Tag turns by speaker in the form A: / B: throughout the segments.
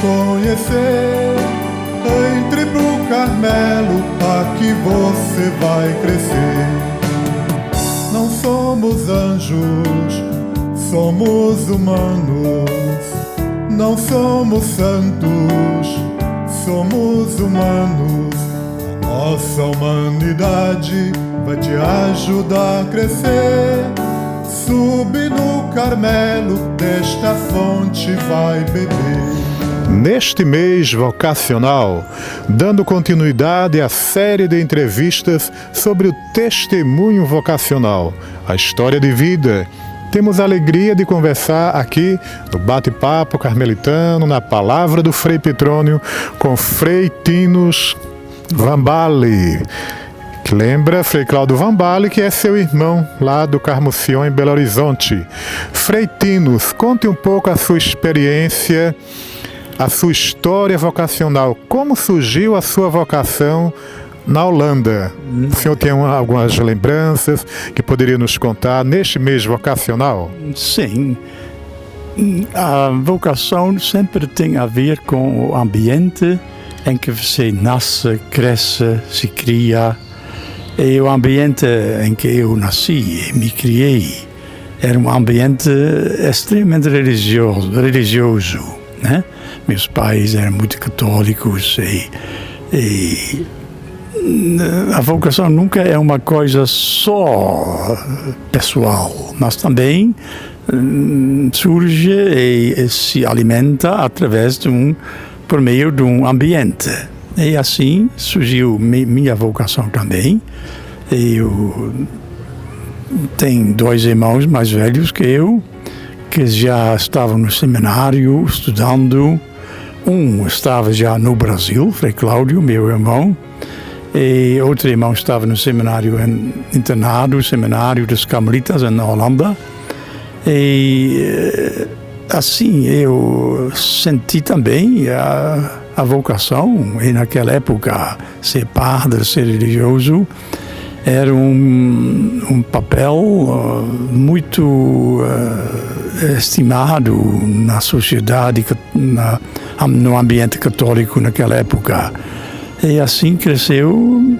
A: conhecer. Entre pro Carmelo, aqui você vai crescer. Não somos anjos, somos humanos. Não somos santos, somos humanos. A nossa humanidade vai te ajudar a crescer. Sube no Carmelo, desta fonte vai beber.
B: Neste mês vocacional, dando continuidade à série de entrevistas sobre o testemunho vocacional, a história de vida, temos a alegria de conversar aqui no Bate-Papo Carmelitano, na Palavra do Frei Petrônio, com Frei Tinos Vambale. Lembra Frei Cláudio Vambale, que é seu irmão lá do Carmo Sion, em Belo Horizonte. Frei Tinos, conte um pouco a sua experiência, a sua história vocacional. Como surgiu a sua vocação na Holanda? O senhor tem algumas lembranças que poderia nos contar neste mês vocacional?
C: Sim. A vocação sempre tem a ver com o ambiente em que você nasce, cresce, se cria. E o ambiente em que eu nasci e me criei era um ambiente extremamente religioso, né? Meus pais eram muito católicos e a vocação nunca é uma coisa só pessoal, mas também surge e se alimenta por meio de um ambiente. E assim surgiu minha vocação também. Eu tenho 2 irmãos mais velhos que eu, que já estavam no seminário estudando. Um estava já no Brasil, Frei Cláudio, meu irmão, e outro irmão estava no seminário internado, seminário dos Carmelitas na Holanda. E assim eu senti também a vocação, e naquela época ser padre, ser religioso, era um papel muito estimado na sociedade, no ambiente católico naquela época. E assim cresceu,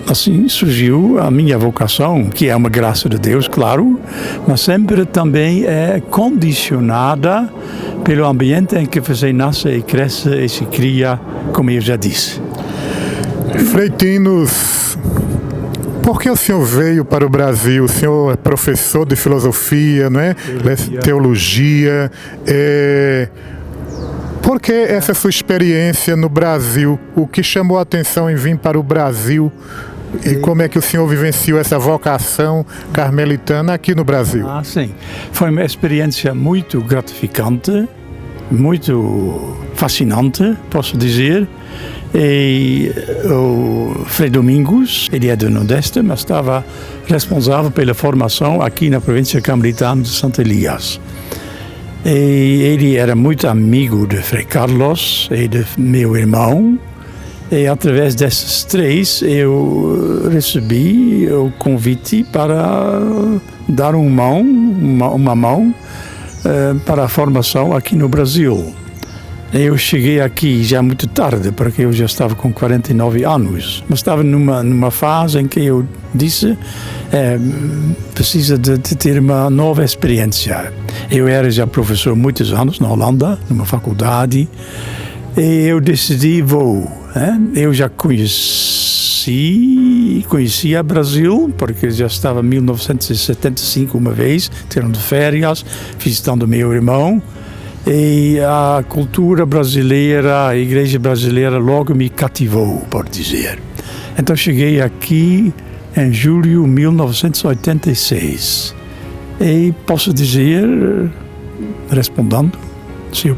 C: assim surgiu a minha vocação, que é uma graça de Deus, claro, mas sempre também é condicionada pelo ambiente em que você nasce e cresce e se cria, como eu já disse.
B: Frei Tinos, por que o senhor veio para o Brasil? O senhor é professor de filosofia, não é? Teologia. Por que essa sua experiência no Brasil? O que chamou a atenção em vir para o Brasil? E como é que o senhor vivenciou essa vocação carmelitana aqui no Brasil?
C: Sim. Foi uma experiência muito gratificante, muito fascinante, posso dizer. E o Frei Domingos, ele é do Nordeste, mas estava responsável pela formação aqui na província carmelitana de Santo Elias. E ele era muito amigo de Frei Carlos e de meu irmão. E através desses 3 eu recebi o convite para dar uma mão para a formação aqui no Brasil. Eu cheguei aqui já muito tarde, porque eu já estava com 49 anos, mas estava numa fase em que eu disse precisa de ter uma nova experiência. Eu era já professor há muitos anos na Holanda, numa faculdade, e eu decidi vou. Eu já conhecia Brasil, porque já estava em 1975 uma vez, tirando férias, visitando meu irmão. E a cultura brasileira, a igreja brasileira logo me cativou, por dizer. Então cheguei aqui em julho de 1986. E posso dizer, respondendo sua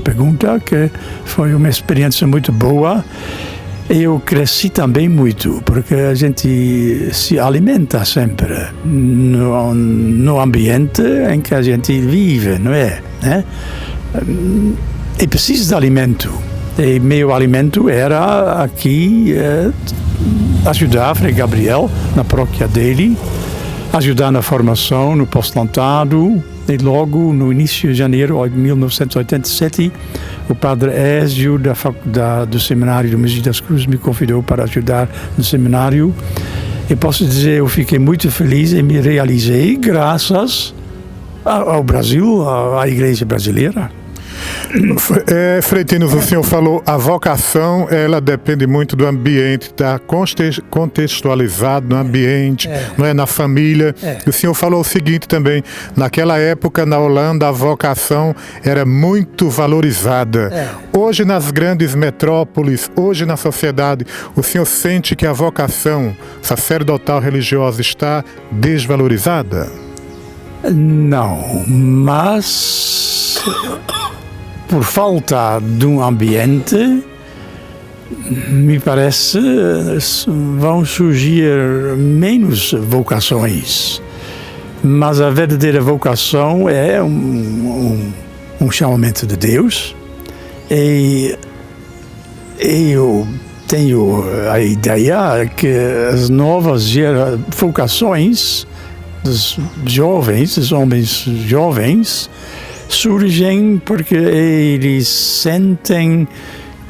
C: pergunta, que foi uma experiência muito boa. Eu cresci também muito, porque a gente se alimenta sempre no ambiente em que a gente vive, não é? E precisa de alimento. E meu alimento era aqui ajudar Frei Gabriel na paróquia dele, ajudar na formação, no postulantado, E logo no início de janeiro de 1987, o padre Ézio do Seminário do Mogi das Cruzes me convidou para ajudar no seminário. E posso dizer, eu fiquei muito feliz e me realizei graças ao Brasil, à Igreja brasileira.
B: Frei Tino, o senhor falou, a vocação, ela depende muito do ambiente, está contextualizado no ambiente, não é, na família. O senhor falou o seguinte também, naquela época na Holanda a vocação era muito valorizada. Hoje nas grandes metrópoles, hoje na sociedade, o senhor sente que a vocação sacerdotal religiosa está desvalorizada?
C: Não, mas por falta de um ambiente, me parece, vão surgir menos vocações. Mas a verdadeira vocação é um chamamento de Deus. E eu tenho a ideia que as novas vocações dos jovens, dos homens jovens, surgem porque eles sentem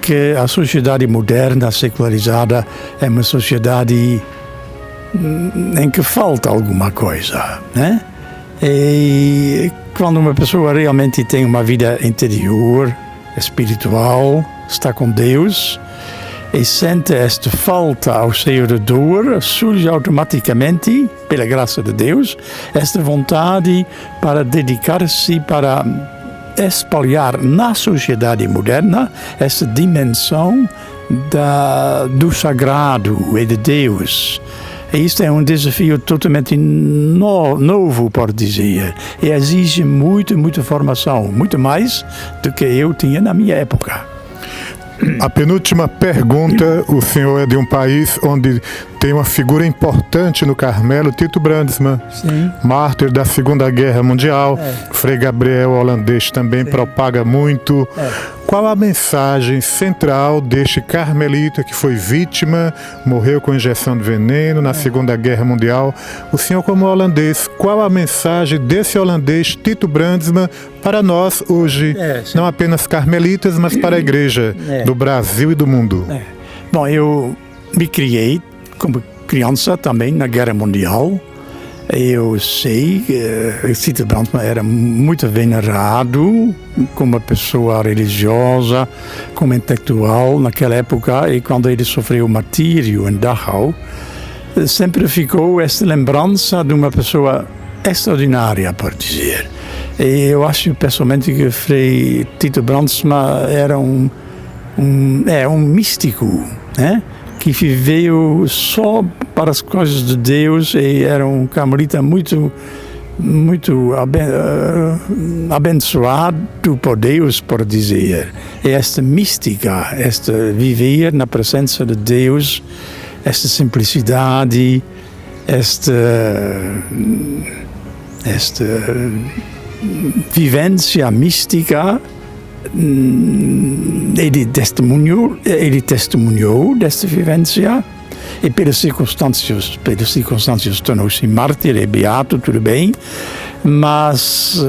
C: que a sociedade moderna, secularizada, é uma sociedade em que falta alguma coisa, né? E quando uma pessoa realmente tem uma vida interior, espiritual, está com Deus, e sente esta falta ao seu redor, surge automaticamente, pela graça de Deus, esta vontade para dedicar-se, para espalhar na sociedade moderna essa dimensão do sagrado e de Deus. E isto é um desafio totalmente novo, por dizer, e exige muita formação, muito mais do que eu tinha na minha época.
B: A penúltima pergunta, o senhor é de um país onde tem uma figura importante no Carmelo, Tito Brandsma, mártir da Segunda Guerra Mundial, Frei Gabriel holandês também propaga muito. Qual a mensagem central deste carmelita que foi vítima, morreu com injeção de veneno na Segunda Guerra Mundial? O senhor, como holandês, qual a mensagem desse holandês, Tito Brandsma, para nós hoje, não apenas carmelitas, mas para a Igreja do Brasil e do mundo?
C: Bom, eu me criei como criança também na Guerra Mundial. Eu sei que Tito Brandsma era muito venerado como uma pessoa religiosa, como intelectual naquela época, e quando ele sofreu o martírio em Dachau, sempre ficou essa lembrança de uma pessoa extraordinária, por dizer. E eu acho pessoalmente que Frei Tito Brandsma era um místico, né? Que viveu só para as coisas de Deus e era um carmelita muito abençoado por Deus, por dizer. E esta mística, esta viver na presença de Deus, esta simplicidade, esta vivência mística, ele testemunhou desta vivência e pelas circunstâncias tornou-se mártir e beato, tudo bem, mas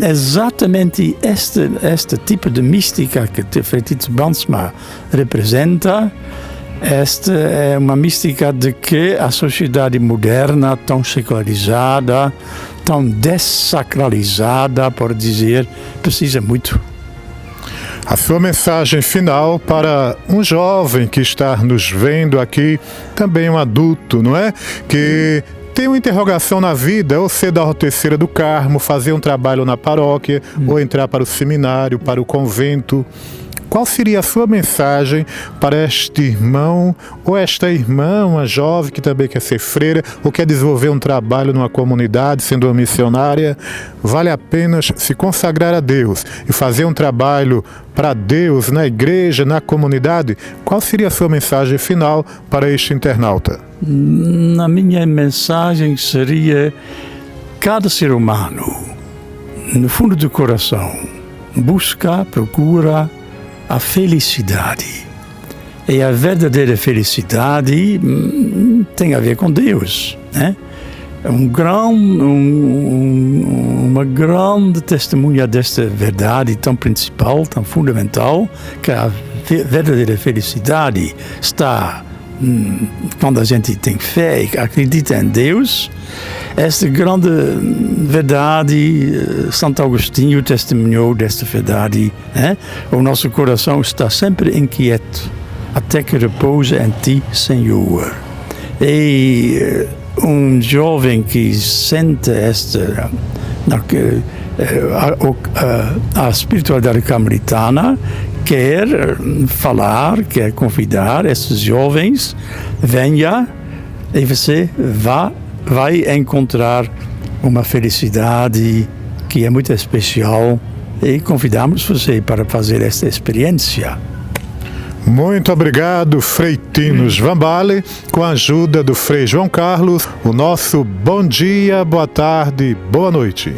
C: exatamente este tipo de mística que Frei Tito Brandsma representa, esta é uma mística de que a sociedade moderna, tão secularizada, tão dessacralizada, por dizer, precisa muito.
B: A sua mensagem final para um jovem que está nos vendo aqui, também um adulto, não é? Que tem uma interrogação na vida, ou ser da Roteceira do Carmo, fazer um trabalho na paróquia, ou entrar para o seminário, para o convento. Qual seria a sua mensagem para este irmão ou esta irmã, uma jovem que também quer ser freira ou quer desenvolver um trabalho numa comunidade, sendo uma missionária? Vale a pena se consagrar a Deus e fazer um trabalho para Deus na igreja, na comunidade? Qual seria a sua mensagem final para este internauta?
C: A minha mensagem seria: cada ser humano, no fundo do coração, procura a felicidade. E a verdadeira felicidade tem a ver com Deus, né? uma grande testemunha desta verdade tão principal, tão fundamental, que a verdadeira felicidade está quando a gente tem fé e acredita em Deus. Esta grande verdade, Santo Agostinho testemunhou desta verdade, né? O nosso coração está sempre inquieto, até que repousa em Ti, Senhor. E jovem que sente a espiritualidade carmelitana quer falar, quer convidar esses jovens, venha e você vai encontrar uma felicidade que é muito especial e convidamos você para fazer esta experiência.
B: Muito obrigado, Frei Tino Svambale, com a ajuda do Frei João Carlos, o nosso bom dia, boa tarde, boa noite.